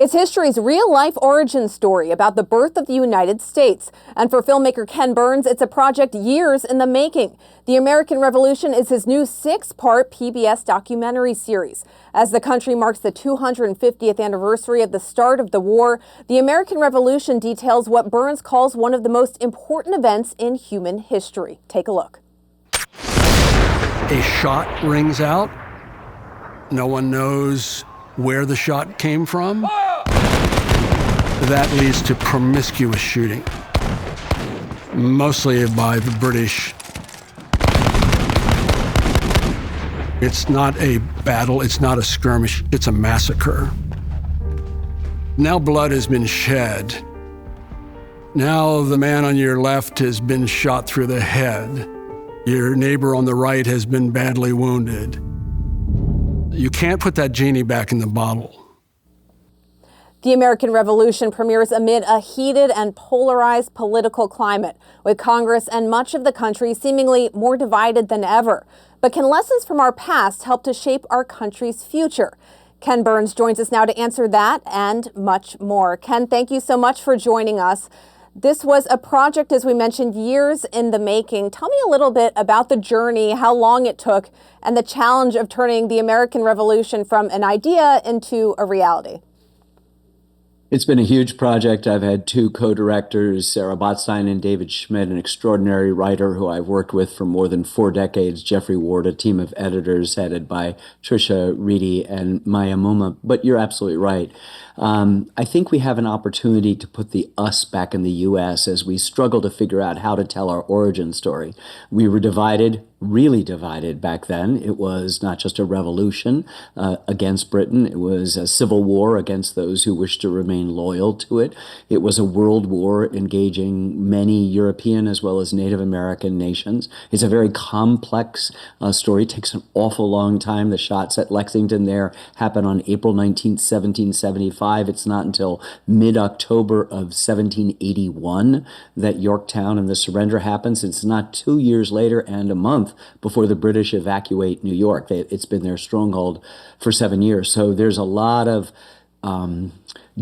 It's history's real-life origin story about the birth of the United States. And for filmmaker Ken Burns, it's a project years in the making. The American Revolution is his new 6-part PBS documentary series. As the country marks the 250th anniversary of the start of the war, the American Revolution details what Burns calls one of the most important events in human history. Take a look. A shot rings out. No one knows where the shot came from. That leads to promiscuous shooting, mostly by the British. It's not a battle, it's not a skirmish, it's a massacre. Now blood has been shed. Now the man on your left has been shot through the head. Your neighbor on the right has been badly wounded. You can't put that genie back in the bottle. The American Revolution premieres amid a heated and polarized political climate, with Congress and much of the country seemingly more divided than ever. But can lessons from our past help to shape our country's future? Ken Burns joins us now to answer that and much more. Ken, thank you so much for joining us. This was a project, as we mentioned, years in the making. Tell me a little bit about the journey, how long it took, and the challenge of turning the American Revolution from an idea into a reality. It's been a huge project. I've had 2 co-directors, Sarah Botstein and David Schmidt, an extraordinary writer who I've worked with for more than 4 decades, Jeffrey Ward, a team of editors headed by Tricia Reedy and Maya Muma. But you're absolutely right. I think we have an opportunity to put the us back in the U.S. as we struggle to figure out how to tell our origin story. We were divided, really divided back then. It was not just a revolution against Britain. It was a civil war against those who wished to remain loyal to it. It was a world war engaging many European as well as Native American nations. It's a very complex story. It takes an awful long time. The shots at Lexington there happen on April 19th, 1775. It's not until mid-October of 1781 that Yorktown and the surrender happens. It's not 2 years later and a month before the British evacuate New York. It's been their stronghold for 7 years. So there's a lot of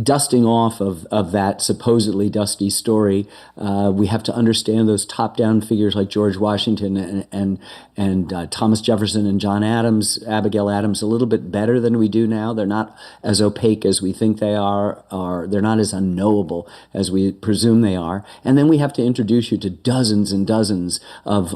dusting off of that supposedly dusty story. We have to understand those top-down figures like George Washington and Thomas Jefferson and John Adams, Abigail Adams, a little bit better than we do now. They're not as opaque as we think they are, or they're not as unknowable as we presume they are. And then we have to introduce you to dozens and dozens of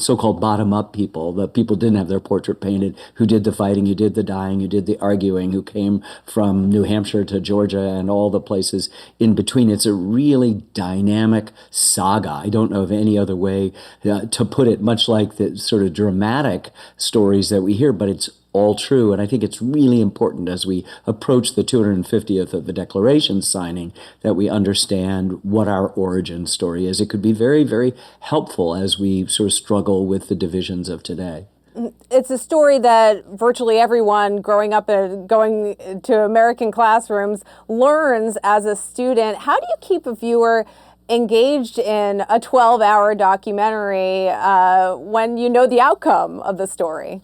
so-called bottom-up people. The people didn't have their portrait painted, who did the fighting, who did the dying, who did the arguing, who came from New Hampshire to Georgia and all the places in between. It's a really dynamic saga. I don't know of any other way to put it, much like the sort of dramatic stories that we hear, but it's all true. And I think it's really important as we approach the 250th of the Declaration signing that we understand what our origin story is. It could be very, very helpful as we sort of struggle with the divisions of today. It's a story that virtually everyone growing up and going to American classrooms learns as a student. How do you keep a viewer engaged in a 12-hour documentary when you know the outcome of the story?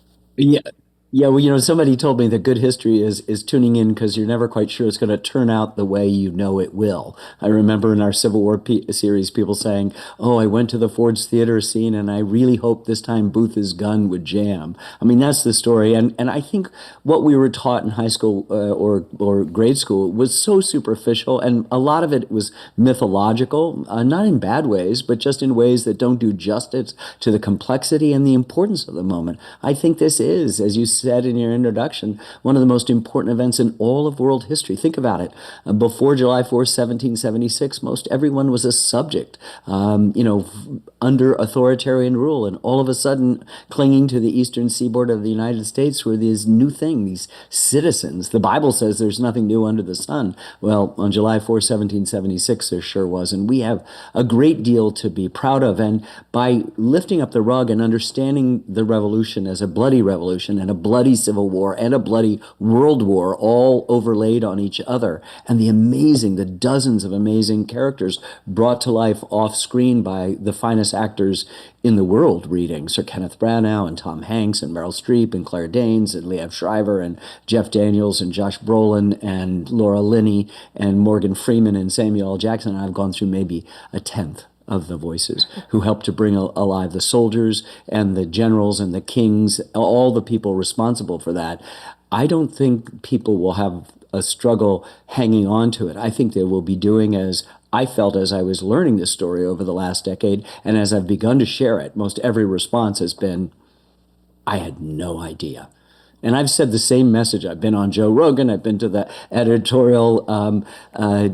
Yeah, well, somebody told me that good history is tuning in because you're never quite sure it's going to turn out the way you know it will. I remember in our Civil War series, people saying, "Oh, I went to the Ford's Theater scene and I really hoped this time Booth's gun would jam." I mean, that's the story. And I think what we were taught in high school or grade school was so superficial, and a lot of it was mythological, not in bad ways, but just in ways that don't do justice to the complexity and the importance of the moment. I think this is, as you said in your introduction, one of the most important events in all of world history. Think about it. Before July 4th, 1776, most everyone was a subject, under authoritarian rule. And all of a sudden, clinging to the eastern seaboard of the United States were these new things, these citizens. The Bible says there's nothing new under the sun. Well, on July 4th, 1776, there sure was. And we have a great deal to be proud of. And by lifting up the rug and understanding the revolution as a bloody revolution and a bloody Civil War and a bloody World War all overlaid on each other. And the dozens of amazing characters brought to life off screen by the finest actors in the world reading. Sir Kenneth Branagh and Tom Hanks and Meryl Streep and Claire Danes and Liev Schreiber and Jeff Daniels and Josh Brolin and Laura Linney and Morgan Freeman and Samuel L. Jackson. And I've gone through maybe a tenth of the voices who helped to bring alive the soldiers and the generals and the kings, all the people responsible for that. I don't think people will have a struggle hanging on to it. I think they will be doing as I felt as I was learning this story over the last decade, and as I've begun to share it, most every response has been, I had no idea. And I've said the same message. I've been on Joe Rogan. I've been to the editorial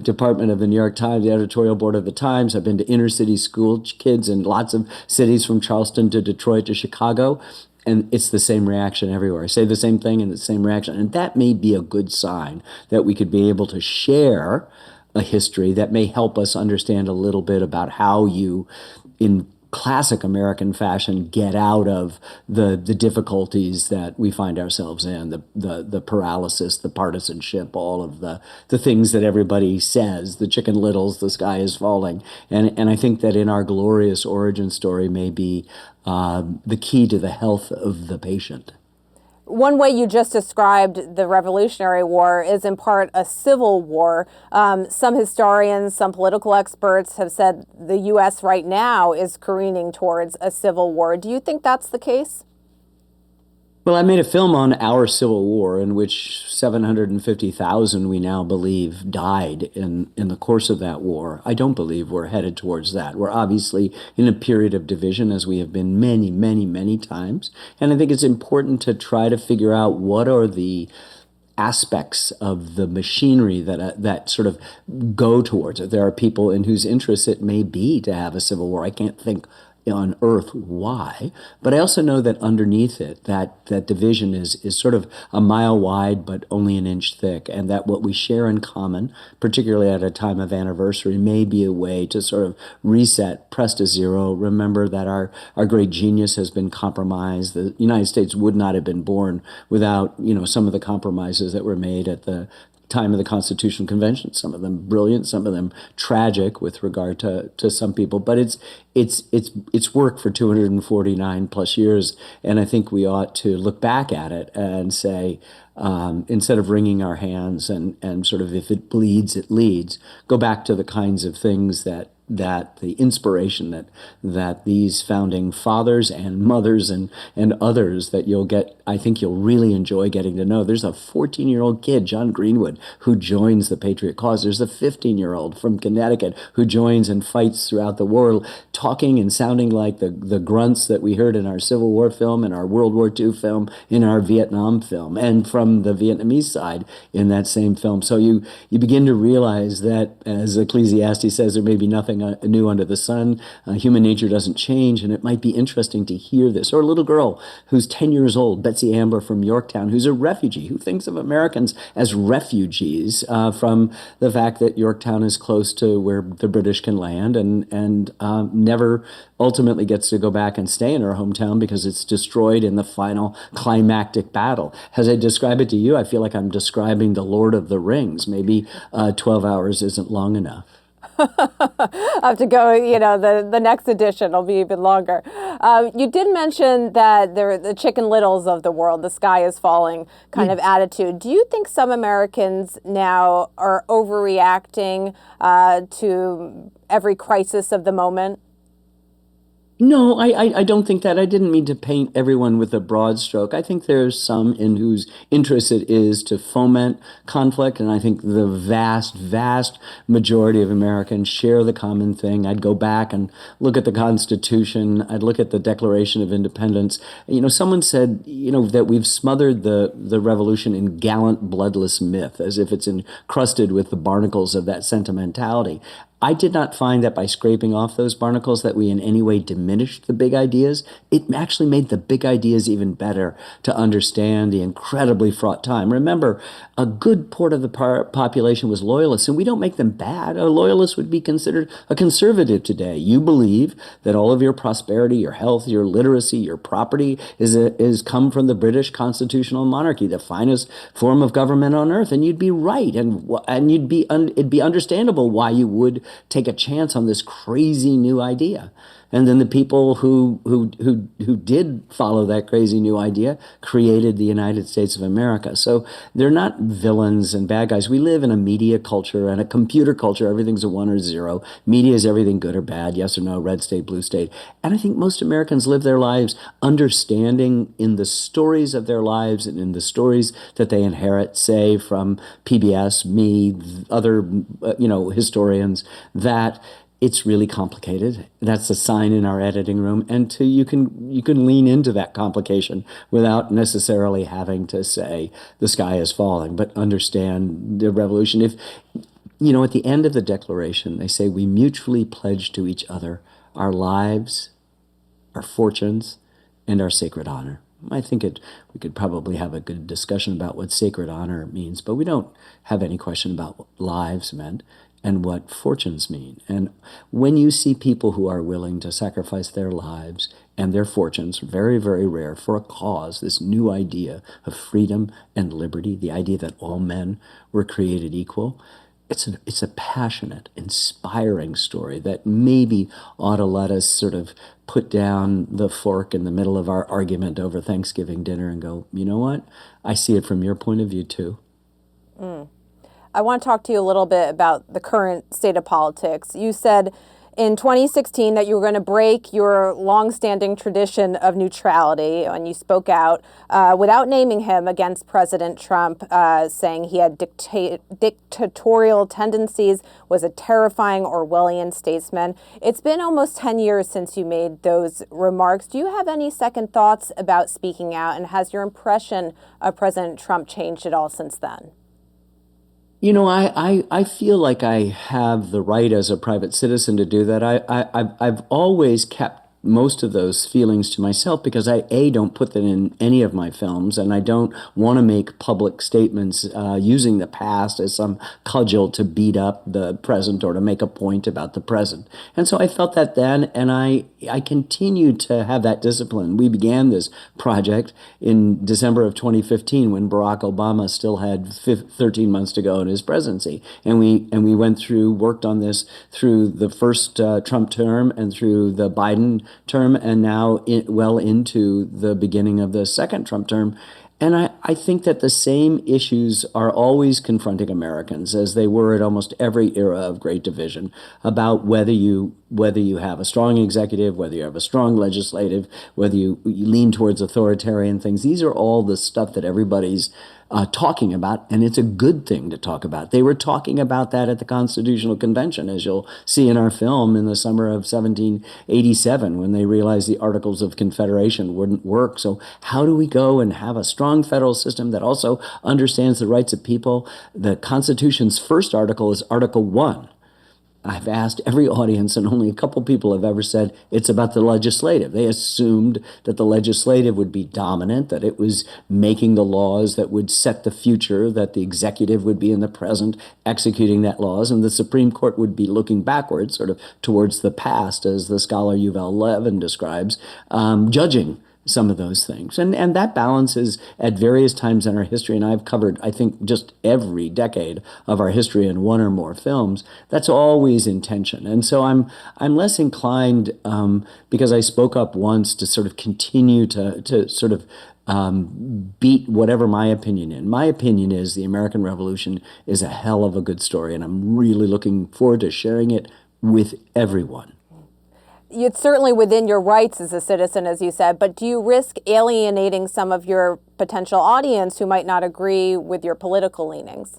department of the New York Times, the editorial board of the Times. I've been to inner city school kids in lots of cities from Charleston to Detroit to Chicago. And it's the same reaction everywhere. I say the same thing and the same reaction. And that may be a good sign that we could be able to share a history that may help us understand a little bit about how you, in classic American fashion, get out of the difficulties that we find ourselves in, the paralysis, the partisanship, all of the things that everybody says, the Chicken Littles, the sky is falling. And I think that in our glorious origin story may be the key to the health of the patient. One way you just described the Revolutionary War is in part a civil war. Some historians, some political experts have said the U.S. right now is careening towards a civil war. Do you think that's the case? Well, I made a film on our Civil War in which 750,000, we now believe, died in the course of that war. I don't believe we're headed towards that. We're obviously in a period of division, as we have been many, many, many times. And I think it's important to try to figure out what are the aspects of the machinery that sort of go towards it. There are people in whose interests it may be to have a civil war. I can't think on earth why, but I also know that underneath it, that division is sort of a mile wide but only an inch thick, and that what we share in common, particularly at a time of anniversary, may be a way to sort of reset, press to zero, remember that our great genius has been compromised. The United States would not have been born without, some of the compromises that were made at the time of the Constitutional Convention, some of them brilliant, some of them tragic with regard to some people, but it's work for 249 plus years, and I think we ought to look back at it and say, instead of wringing our hands and sort of, if it bleeds, it leads, go back to the kinds of things that the inspiration that these founding fathers and mothers and others that I think you'll really enjoy getting to know. There's a 14-year-old kid, John Greenwood, who joins the Patriot cause. There's a 15-year-old from Connecticut who joins and fights throughout the war, talking and sounding like the grunts that we heard in our Civil War film, in our World War II film, in our Vietnam film, and from the Vietnamese side in that same film. So you begin to realize that, as Ecclesiastes says, there may be nothing new under the sun. Human nature doesn't change, and it might be interesting to hear this. Or a little girl who's 10 years old, Betsy Ambler from Yorktown, who's a refugee, who thinks of Americans as refugees from the fact that Yorktown is close to where the British can land and never ultimately gets to go back and stay in her hometown because it's destroyed in the final climactic battle. As I describe it to you, I feel like I'm describing the Lord of the Rings. Maybe 12 hours isn't long enough. I have to go, the next edition will be even longer. You did mention that they're the Chicken Littles of the world, the sky is falling kind of attitude. Do you think some Americans now are overreacting to every crisis of the moment? No, I don't think that. I didn't mean to paint everyone with a broad stroke. I think there's some in whose interest it is to foment conflict, and I think the vast, vast majority of Americans share the common thing. I'd go back and look at the Constitution. I'd look at the Declaration of Independence. Someone said, that we've smothered the revolution in gallant, bloodless myth, as if it's encrusted with the barnacles of that sentimentality. I did not find that by scraping off those barnacles that we in any way diminished the big ideas. It actually made the big ideas even better to understand the incredibly fraught time. Remember, a good part of the population was loyalists, and we don't make them bad. A loyalist would be considered a conservative today. You believe that all of your prosperity, your health, your literacy, your property is come from the British constitutional monarchy, the finest form of government on earth, and you'd be right, and it'd be understandable why you would take a chance on this crazy new idea. And then the people who did follow that crazy new idea created the United States of America. So they're not villains and bad guys. We live in a media culture and a computer culture. Everything's a 1 or 0. Media is everything good or bad, yes or no, red state, blue state. And I think most Americans live their lives understanding in the stories of their lives and in the stories that they inherit, say from PBS, me, other historians, that it's really complicated. That's a sign in our editing room, and you can lean into that complication without necessarily having to say the sky is falling, but understand the revolution. If at the end of the Declaration, they say we mutually pledge to each other our lives, our fortunes, and our sacred honor. I think we could probably have a good discussion about what sacred honor means, but we don't have any question about what lives meant and what fortunes mean. And when you see people who are willing to sacrifice their lives and their fortunes, very, very rare, for a cause, this new idea of freedom and liberty, the idea that all men were created equal, it's a passionate, inspiring story that maybe ought to let us sort of put down the fork in the middle of our argument over Thanksgiving dinner and go, you know what? I see it from your point of view too. I want to talk to you a little bit about the current state of politics. You said in 2016 that you were going to break your longstanding tradition of neutrality, and you spoke out without naming him against President Trump, saying he had dictatorial tendencies, was a terrifying Orwellian statesman. It's been almost 10 years since you made those remarks. Do you have any second thoughts about speaking out, and has your impression of President Trump changed at all since then? I feel like I have the right as a private citizen to do that. I've always kept most of those feelings to myself because I don't put them in any of my films, and I don't want to make public statements using the past as some cudgel to beat up the present or to make a point about the present. And so I felt that then, and I continue to have that discipline. We began this project in December of 2015 when Barack Obama still had 13 months to go in his presidency, and we worked on this through the first Trump term and through the Biden term, and now well into the beginning of the second Trump term. And I think that the same issues are always confronting Americans, as they were at almost every era of great division, about whether you have a strong executive, whether you have a strong legislative, whether you lean towards authoritarian things. These are all the stuff that everybody's talking about, and it's a good thing to talk about. They were talking about that at the Constitutional Convention, as you'll see in our film, in the summer of 1787, when they realized the Articles of Confederation wouldn't work. So how do we go and have a strong federal system that also understands the rights of people? The Constitution's first article is Article 1. I've asked every audience, and only a couple people have ever said it's about the legislative. They assumed that the legislative would be dominant, that it was making the laws that would set the future, that the executive would be in the present executing that laws, and the Supreme Court would be looking backwards, sort of towards the past, as the scholar Yuval Levin describes, judging some of those things. And that balance is at various times in our history, and I've covered, I think, just every decade of our history in one or more films. That's always in tension. And so I'm less inclined, because I spoke up once, to sort of continue to sort of beat whatever my opinion is. My opinion is the American Revolution is a hell of a good story, and I'm really looking forward to sharing it with everyone. It's certainly within your rights as a citizen, as you said, but do you risk alienating some of your potential audience who might not agree with your political leanings?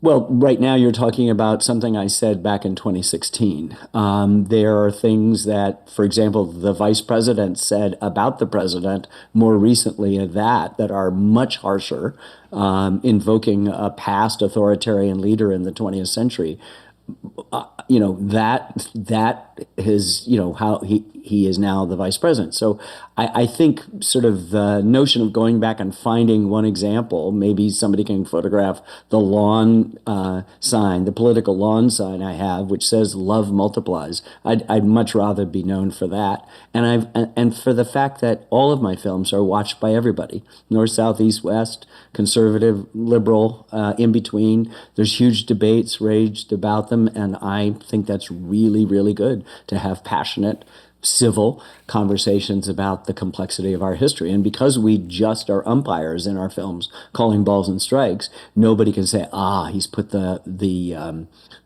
Well, right now you're talking about something I said back in 2016. There are things that, for example, the vice president said about the president more recently that are much harsher, invoking a past authoritarian leader in the 20th century. that is, how he is now the vice president. So I think sort of the notion of going back and finding one example, maybe somebody can photograph the lawn sign, the political lawn sign I have, which says "Love multiplies." I'd much rather be known for that, and for the fact that all of my films are watched by everybody, north, south, east, west, conservative, liberal, in between. There's huge debates raged about them, and I think that's really, really good to have passionate, civil conversations about the complexity of our history. And because we just are umpires in our films, calling balls and strikes, nobody can say, he's put the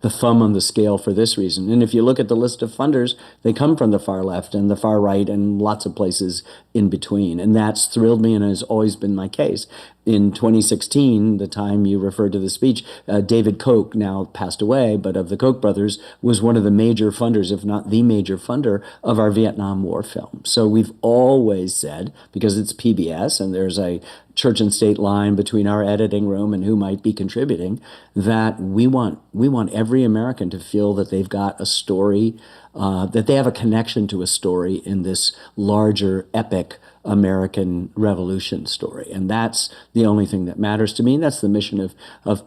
thumb on the scale for this reason. And if you look at the list of funders, they come from the far left and the far right and lots of places in between. And that's thrilled me and has always been my case. In 2016, the time you referred to the speech, David Koch, now passed away, but of the Koch brothers, was one of the major funders, if not the major funder, of our Vietnam War film. So we've always said, because it's PBS and there's a church and state line between our editing room and who might be contributing, that we want every American to feel that they've got a story, that they have a connection to a story in this larger epic American Revolution story. And that's the only thing that matters to me. And that's the mission of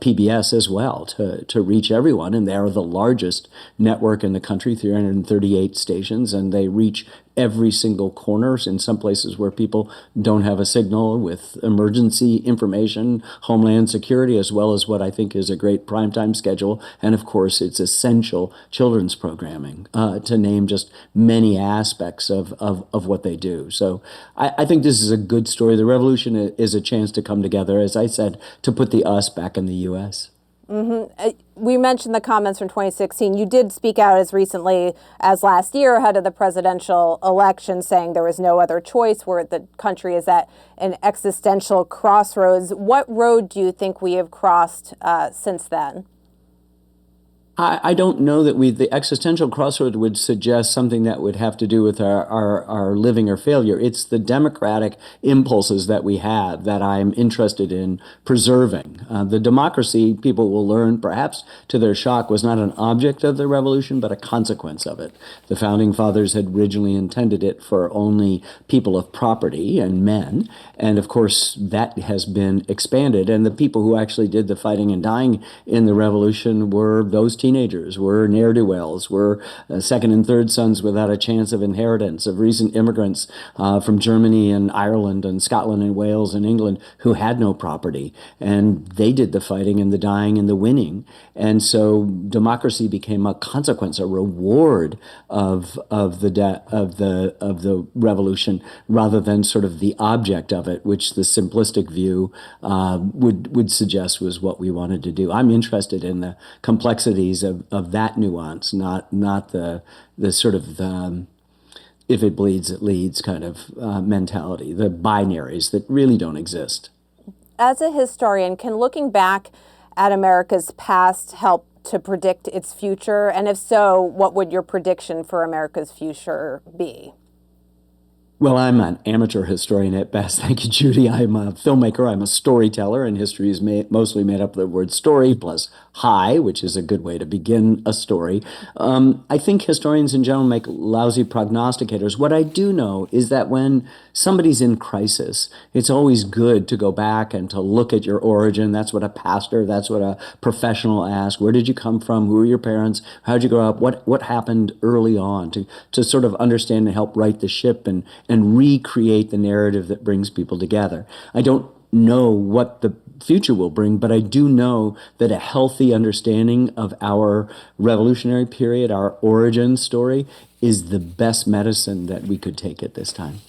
PBS as well, to reach everyone. And they are the largest network in the country, 338 stations, and they reach every single corner in some places where people don't have a signal, with emergency information, homeland security, as well as what I think is a great primetime schedule. And of course, it's essential children's programming, to name just many aspects of what they do. So I think this is a good story. The revolution is a chance to come together, as I said, to put the us back in the U.S. Mm-hmm. We mentioned the comments from 2016. You did speak out as recently as last year ahead of the presidential election, saying there was no other choice, where the country is at an existential crossroads. What road do you think we have crossed since then? I don't know that the existential crossroad would suggest something that would have to do with our living or failure. It's the democratic impulses that we have that I'm interested in preserving. The democracy, people will learn, perhaps to their shock, was not an object of the revolution, but a consequence of it. The founding fathers had originally intended it for only people of property and men. And of course, that has been expanded. And the people who actually did the fighting and dying in the revolution were those teenagers, were ne'er-do-wells, were second and third sons without a chance of inheritance, of recent immigrants from Germany and Ireland and Scotland and Wales and England who had no property. And they did the fighting and the dying and the winning. And so democracy became a consequence, a reward of the revolution, rather than sort of the object of it, which the simplistic view would suggest was what we wanted to do. I'm interested in the complexities of that nuance, not the sort of the if it bleeds, it leads kind of mentality, the binaries that really don't exist. As a historian, can looking back at America's past help to predict its future? And if so, what would your prediction for America's future be? Well, I'm an amateur historian at best. Thank you, Judy. I'm a filmmaker. I'm a storyteller, and history is mostly made up of the word story plus high, which is a good way to begin a story. I think historians in general make lousy prognosticators. What I do know is that when somebody's in crisis, it's always good to go back and to look at your origin. That's what a pastor, that's what a professional asks. Where did you come from? Who are your parents? How'd you grow up? What happened early on, to sort of understand and help right the ship and recreate the narrative that brings people together. I don't know what the future will bring, but I do know that a healthy understanding of our revolutionary period, our origin story, is the best medicine that we could take at this time.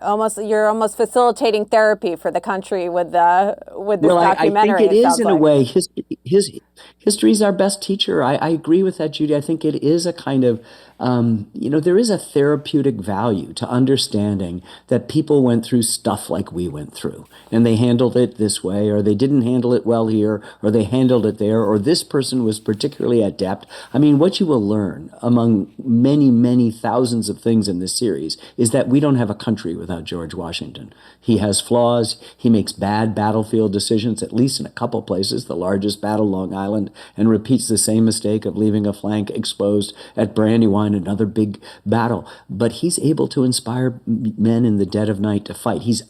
You're almost facilitating therapy for the country with this documentary. I think it is in a way. History is our best teacher. I agree with that, Judy. I think it is a kind of, there is a therapeutic value to understanding that people went through stuff like we went through, and they handled it this way, or they didn't handle it well here, or they handled it there, or this person was particularly adept. I mean, what you will learn among many, many thousands of things in this series is that we don't have a country without without George Washington. He has flaws. He makes bad battlefield decisions, at least in a couple places, the largest battle, Long Island, and repeats the same mistake of leaving a flank exposed at Brandywine, another big battle. But he's able to inspire men in the dead of night to fight. He's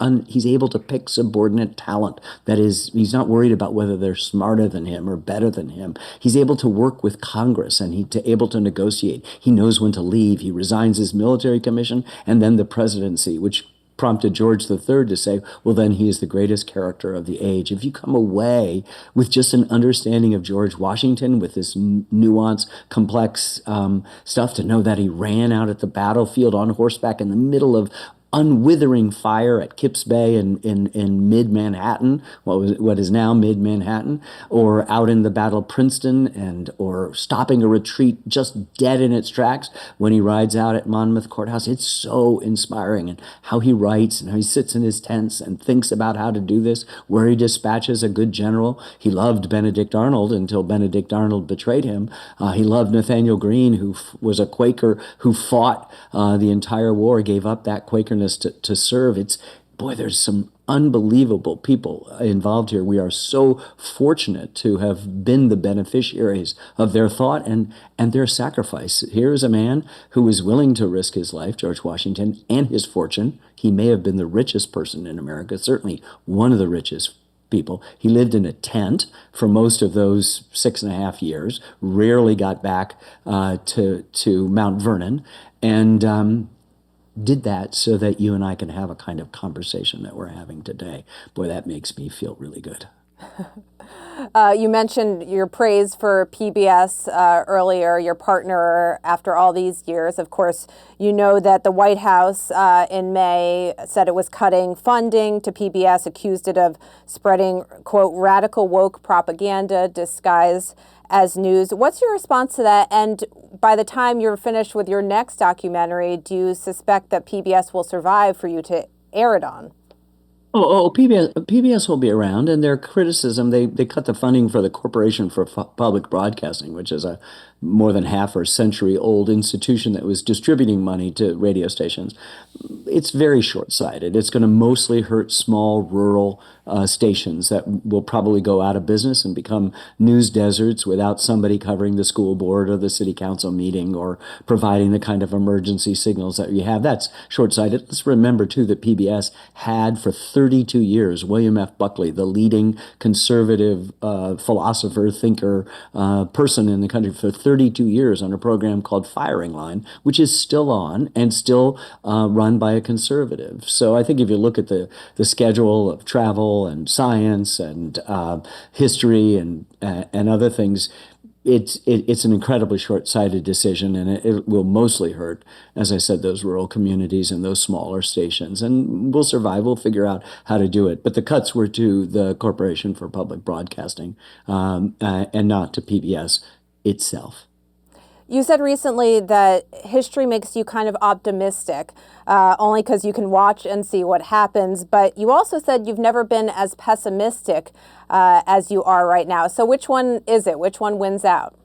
able to pick subordinate talent. That is, he's not worried about whether they're smarter than him or better than him. He's able to work with Congress and able to negotiate. He knows when to leave. He resigns his military commission and then the presidency, which prompted George III to say, well, then he is the greatest character of the age. If you come away with just an understanding of George Washington, with this nuanced, complex stuff, to know that he ran out at the battlefield on horseback in the middle of unwithering fire at Kips Bay in mid-Manhattan, what is now mid-Manhattan, or out in the Battle of Princeton, or stopping a retreat just dead in its tracks when he rides out at Monmouth Courthouse. It's so inspiring, and how he writes and how he sits in his tents and thinks about how to do this, where he dispatches a good general. He loved Benedict Arnold until Benedict Arnold betrayed him. He loved Nathaniel Greene, who was a Quaker who fought the entire war, gave up that Quakerness to serve. There's some unbelievable people involved here. We are so fortunate to have been the beneficiaries of their thought and their sacrifice. Here's a man who was willing to risk his life, George Washington, and his fortune. He may have been the richest person in America, certainly one of the richest people. He lived in a tent for most of those 6.5 years, rarely got back to Mount Vernon, and did that so that you and I can have a kind of conversation that we're having today. Boy, that makes me feel really good. You mentioned your praise for PBS earlier, your partner after all these years. Of course, you know that the White House in May said it was cutting funding to PBS, accused it of spreading, quote, radical woke propaganda disguised as news. What's your response to that? And by the time you're finished with your next documentary, do you suspect that PBS will survive for you to air it on? PBS will be around, and their criticism, they cut the funding for the Corporation for Public Broadcasting, which is a more than half or century old institution that was distributing money to radio stations. It's very short-sighted. It's going to mostly hurt small rural stations that will probably go out of business and become news deserts without somebody covering the school board or the city council meeting or providing the kind of emergency signals that you have. That's short-sighted. Let's remember, too, that PBS had for 32 years William F. Buckley, the leading conservative philosopher, thinker, person in the country, for 32 years on a program called Firing Line, which is still on and still run by a conservative. So I think if you look at the schedule of travel and science and history and other things, it's an incredibly short-sighted decision, and it will mostly hurt, as I said, those rural communities and those smaller stations. And we'll survive. We'll figure out how to do it. But the cuts were to the Corporation for Public Broadcasting and not to PBS itself. You said recently that history makes you kind of optimistic, only because you can watch and see what happens. But you also said you've never been as pessimistic as you are right now. So which one is it? Which one wins out?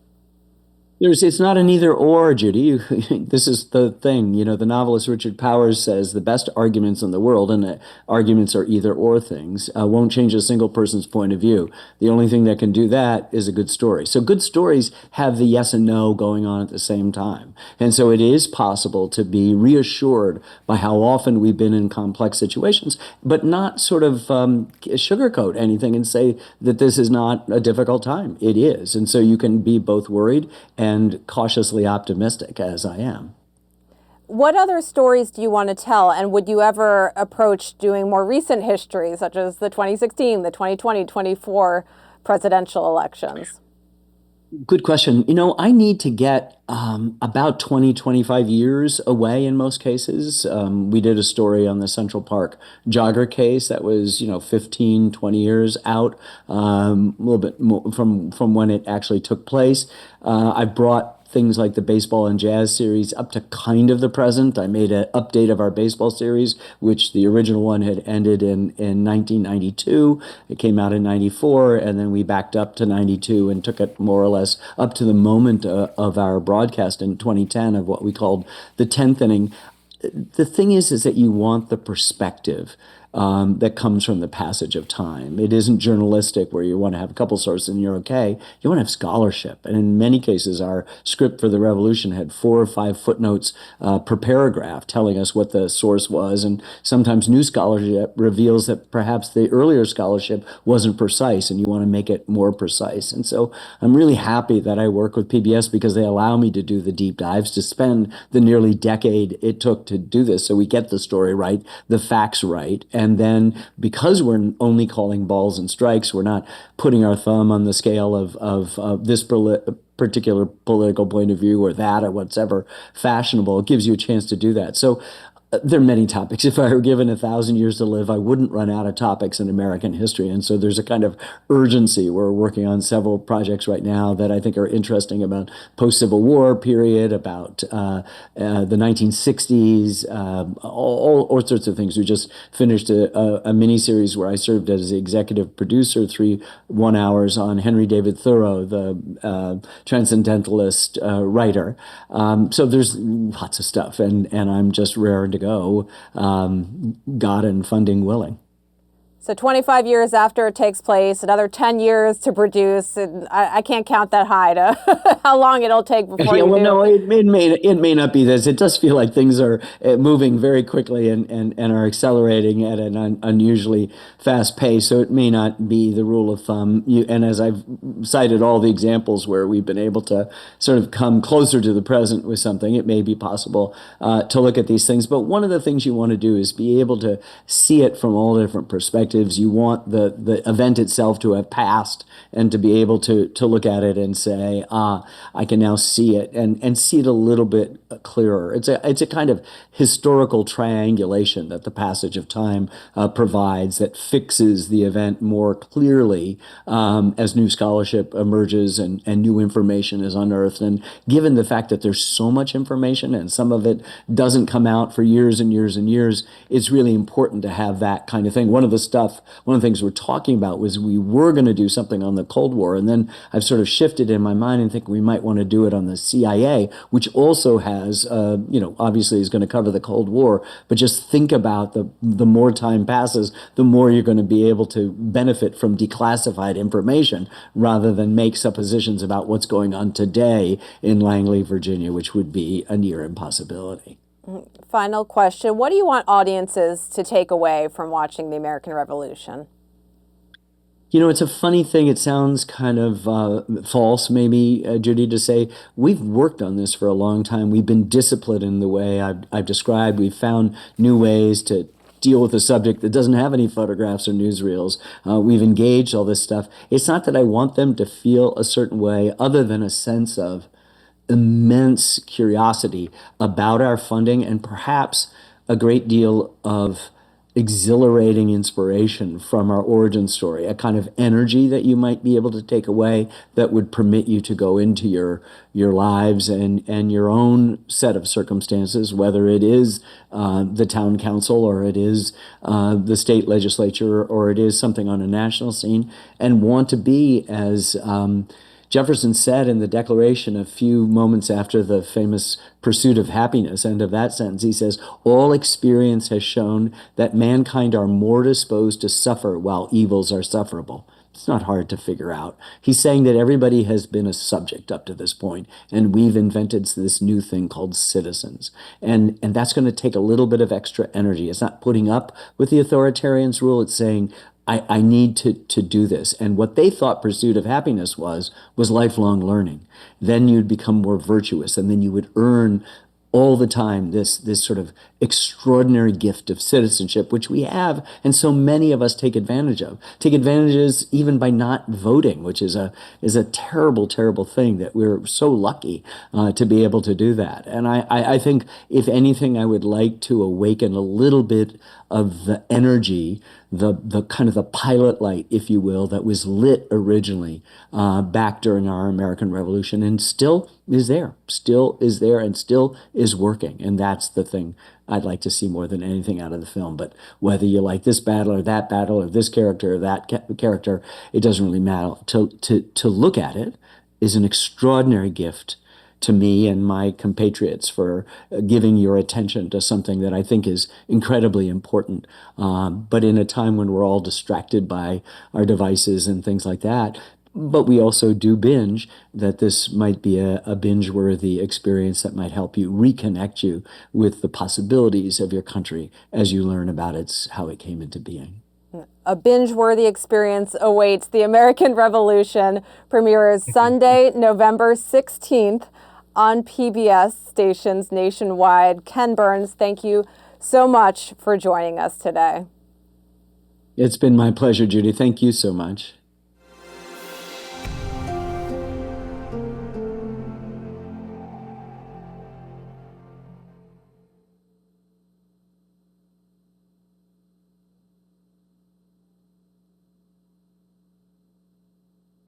It's not an either or, Judy. This is the thing. You know, the novelist Richard Powers says the best arguments in the world, and arguments are either or things, won't change a single person's point of view. The only thing that can do that is a good story. So good stories have the yes and no going on at the same time. And so it is possible to be reassured by how often we've been in complex situations, but not sort of sugarcoat anything and say that this is not a difficult time. It is. And so you can be both worried and cautiously optimistic, as I am. What other stories do you want to tell? And would you ever approach doing more recent history, such as the 2016, the 2020, 24 presidential elections? Good question. You know, I need to get about 20, 25 years away in most cases. We did a story on the Central Park jogger case that was, 15, 20 years out, a little bit more from when it actually took place. I brought things like the baseball and jazz series up to kind of the present. I made an update of our baseball series, which the original one had ended in 1992. It came out in 94, and then we backed up to 92 and took it more or less up to the moment of our broadcast in 2010 of what we called the 10th inning. the thing is that you want the perspective that comes from the passage of time. It isn't journalistic where you want to have a couple sources and you're okay. You want to have scholarship. And in many cases, our script for the Revolution had 4 or 5 footnotes per paragraph telling us what the source was. And sometimes new scholarship reveals that perhaps the earlier scholarship wasn't precise and you want to make it more precise. And so I'm really happy that I work with PBS because they allow me to do the deep dives, to spend the nearly decade it took to do this. So we get the story right, the facts right. And then because we're only calling balls and strikes, we're not putting our thumb on the scale of this particular political point of view or that or whatever fashionable. It gives you a chance to do that. So there are many topics. If I were given 1,000 years to live, I wouldn't run out of topics in American history. And so there's a kind of urgency. We're working on several projects right now that I think are interesting about post-Civil War period, about the 1960s, all sorts of things. We just finished a miniseries where I served as the executive producer, 3 1-hours on Henry David Thoreau, the transcendentalist writer. So there's lots of stuff, and I'm just raring to go, God and funding willing. So 25 years after it takes place, another 10 years to produce, and I can't count that high to how long it'll take before you do. No, it may not be this. It does feel like things are moving very quickly and are accelerating at an unusually fast pace. So it may not be the rule of thumb. And as I've cited all the examples where we've been able to sort of come closer to the present with something, it may be possible to look at these things. But one of the things you want to do is be able to see it from all different perspectives. You want the event itself to have passed and to be able to look at it and say, I can now see it and see it a little bit clearer. It's a kind of historical triangulation that the passage of time provides that fixes the event more clearly as new scholarship emerges and new information is unearthed. And given the fact that there's so much information and some of it doesn't come out for years and years and years, it's really important to have that kind of thing. One of the things we're talking about was we were going to do something on the Cold War, and then I've sort of shifted in my mind and think we might want to do it on the CIA, which also has, obviously is going to cover the Cold War, but just think about the more time passes, the more you're going to be able to benefit from declassified information rather than make suppositions about what's going on today in Langley, Virginia, which would be a near impossibility. Final question. What do you want audiences to take away from watching the American Revolution? It's a funny thing. It sounds kind of false, maybe, Judy, to say we've worked on this for a long time. We've been disciplined in the way I've described. We've found new ways to deal with a subject that doesn't have any photographs or newsreels. We've engaged all this stuff. It's not that I want them to feel a certain way other than a sense of immense curiosity about our funding and perhaps a great deal of exhilarating inspiration from our origin story, a kind of energy that you might be able to take away that would permit you to go into your lives and your own set of circumstances, whether it is the town council or it is the state legislature or it is something on a national scene, and want to be, as Jefferson said in the Declaration a few moments after the famous pursuit of happiness, end of that sentence, he says, all experience has shown that mankind are more disposed to suffer while evils are sufferable. It's not hard to figure out. He's saying that everybody has been a subject up to this point, and we've invented this new thing called citizens. And that's going to take a little bit of extra energy. It's not putting up with the authoritarian's rule. It's saying, I need to do this. And what they thought pursuit of happiness was lifelong learning. Then you'd become more virtuous, and then you would earn all the time this sort of extraordinary gift of citizenship, which we have, and so many of us take advantage of. Take advantages even by not voting, which is a terrible, terrible thing that we're so lucky to be able to do that. And I think, if anything, I would like to awaken a little bit of the energy, the kind of the pilot light, if you will, that was lit originally back during our American Revolution and still is there, and still is working. And that's the thing I'd like to see more than anything out of the film. But whether you like this battle or that battle or this character or that character, it doesn't really matter. To look at it is an extraordinary gift to me and my compatriots for giving your attention to something that I think is incredibly important. But in a time when we're all distracted by our devices and things like that, but we also do binge, that this might be a binge-worthy experience that might help you reconnect you with the possibilities of your country as you learn about how it came into being. A binge-worthy experience awaits. The American Revolution premieres Sunday, November 16th on PBS stations nationwide. Ken Burns, thank you so much for joining us today. It's been my pleasure, Judy. Thank you so much.